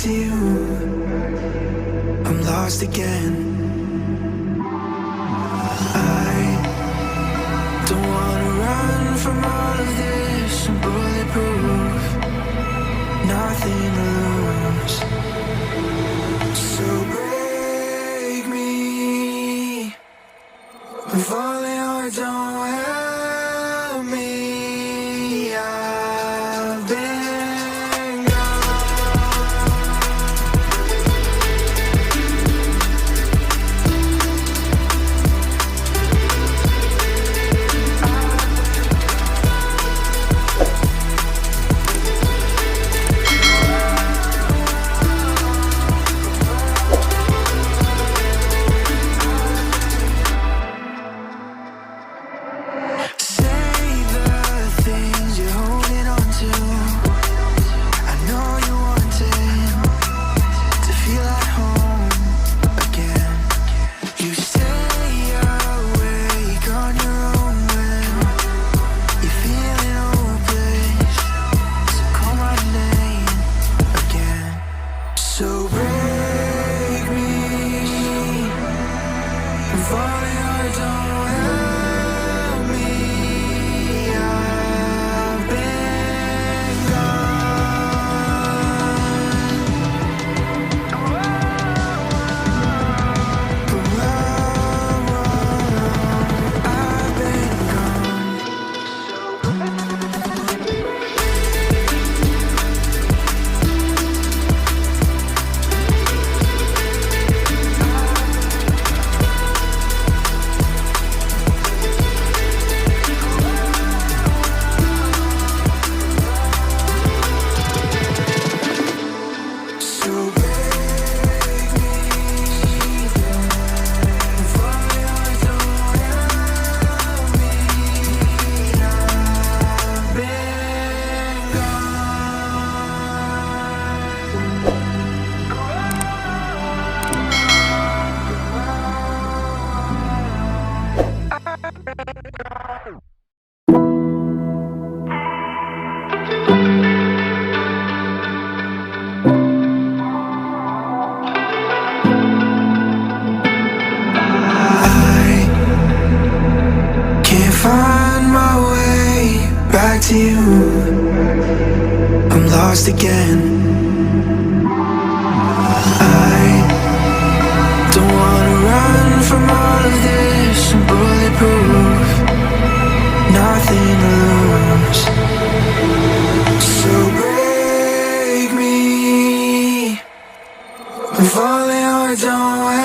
to you. I'm lost again. I don't wanna run from all of this. I'm bulletproof, nothing to lose. So break me if only I don't help me. I've been find my way back to you. I'm lost again. I don't wanna run from all of this. I'm bulletproof, nothing to lose. So break me if only I don't